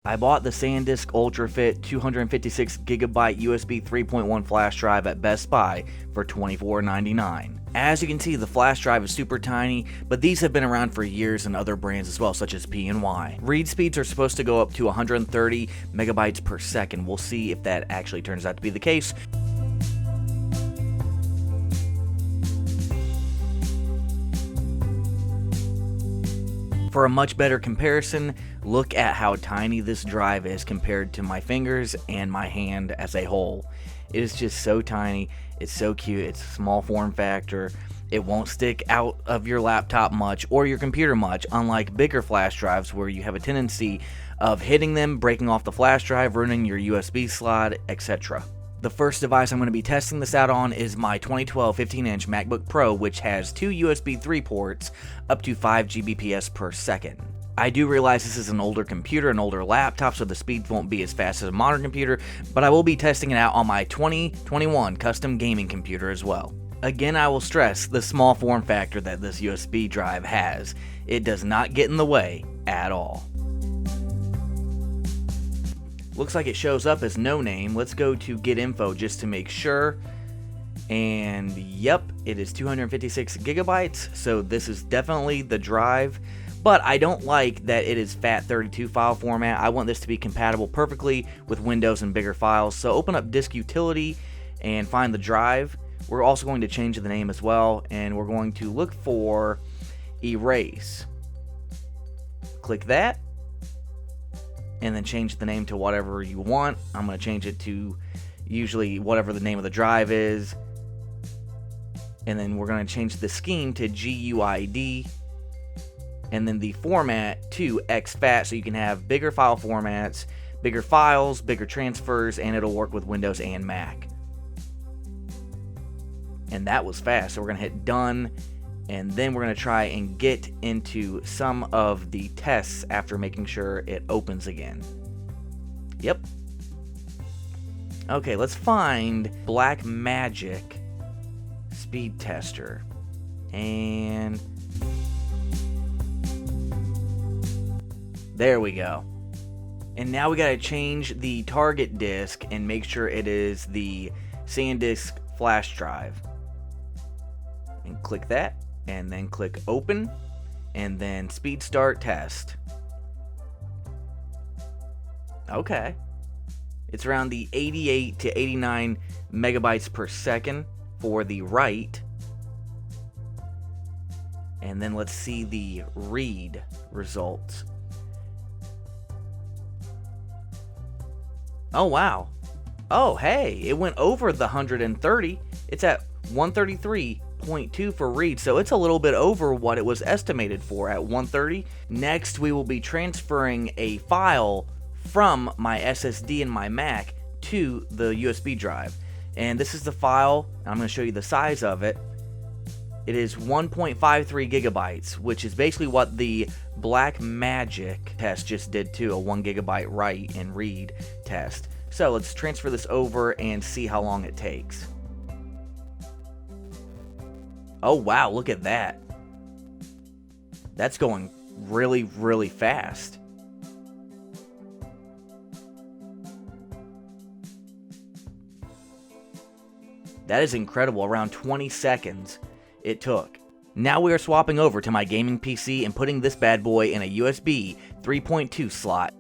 I bought the SanDisk UltraFit 256GB USB 3.1 flash drive at Best Buy for $24.99. As you can see, the flash drive is super tiny, but these have been around for years in other brands as well, such as P&Y. Read speeds are supposed to go up to 130 megabytes per second. We'll see if that actually turns out to be the case. For a much better comparison, look at how tiny this drive is compared to my fingers and my hand as a whole. It is just so tiny, it's so cute, it's a small form factor, it won't stick out of your laptop much or your computer much, unlike bigger flash drives where you have a tendency of hitting them, breaking off the flash drive, ruining your USB slot, etc. The first device I'm going to be testing this out on is my 2012 15-inch MacBook Pro, which has two USB 3 ports up to 5 Gbps per second. I do realize this is an older computer, an older laptop, so the speeds won't be as fast as a modern computer, but I will be testing it out on my 2021 custom gaming computer as well. Again, I will stress the small form factor that this USB drive has. It does not get in the way at all. Looks like it shows up as no name. Let's go to get info just to make sure. And yep, it is 256 gigabytes, so this is definitely the drive. But I don't like that it is FAT32 file format. I want this to be compatible perfectly with Windows and bigger files. So open up Disk Utility and find the drive. We're also going to change the name as well, and we're going to look for Erase. Click that, and then change the name to whatever you want. I'm going to change it to usually whatever the name of the drive is. And then we're going to change the scheme to GUID. And then the format to exFAT, so you can have bigger file formats, bigger files, bigger transfers, and it'll work with Windows and Mac. And that was fast, so we're going to hit done. And then we're going to try and get into some of the tests after making sure it opens again. Yep. Okay, let's find Blackmagic Speed Tester. And there we go. And now we got to change the target disk and make sure it is the SanDisk flash drive. And click that. And then click open, and then speed start test. Okay. It's around the 88 to 89 megabytes per second for the write. And then let's see the read results. Oh, wow. Oh, hey, it went over the 130. It's at 133.2 for read, so it's a little bit over what it was estimated for at 130. Next, we will be transferring a file from my SSD in my Mac to the USB drive. And this is the file. I'm going to show you the size of it. It is 1.53 gigabytes, which is basically what the Blackmagic test just did too, a 1 gigabyte write and read test. So let's transfer this over and see how long it takes. Oh wow, look at that. That's going really, really fast. That is incredible, around 20 seconds it took. Now we are swapping over to my gaming PC and putting this bad boy in a USB 3.2 slot.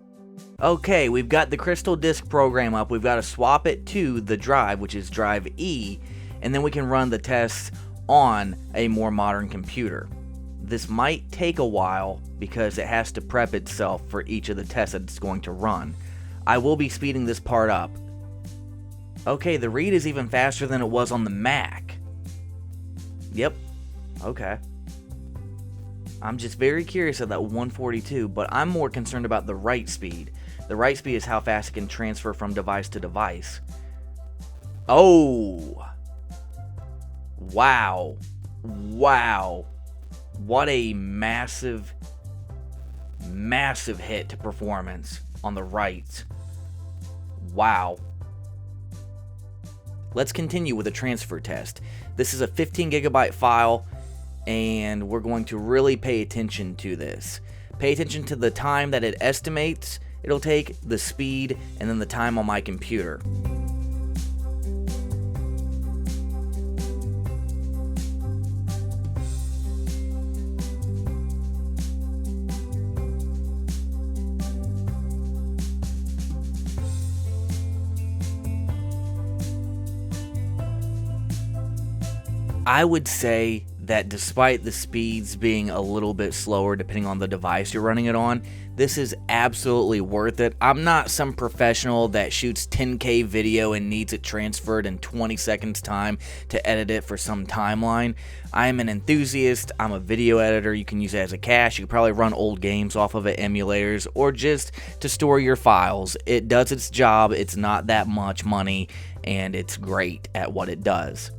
Okay, we've got the Crystal Disk program up. We've got to swap it to the drive, which is drive E, and then we can run the tests on a more modern computer. This might take a while because it has to prep itself for each of the tests that it's going to run. I will be speeding this part up. Okay, the read is even faster than it was on the Mac. Yep. Okay. I'm just very curious of that 142, but I'm more concerned about the write speed. The write speed is how fast it can transfer from device to device. Oh! Wow. Wow. What a massive, massive hit to performance on the write. Wow. Let's continue with a transfer test. This is a 15 gigabyte file, and we're going to really pay attention to this. Pay attention to the time that it estimates it'll take the speed and then the time on my computer. I would say that despite the speeds being a little bit slower depending on the device you're running it on, this is absolutely worth it. I'm not some professional that shoots 10K video and needs it transferred in 20 seconds time to edit it for some timeline. I'm an enthusiast. I'm a video editor. You can use it as a cache. You can probably run old games off of it, emulators, or just to store your files. It does its job. It's not that much money, and it's great at what it does.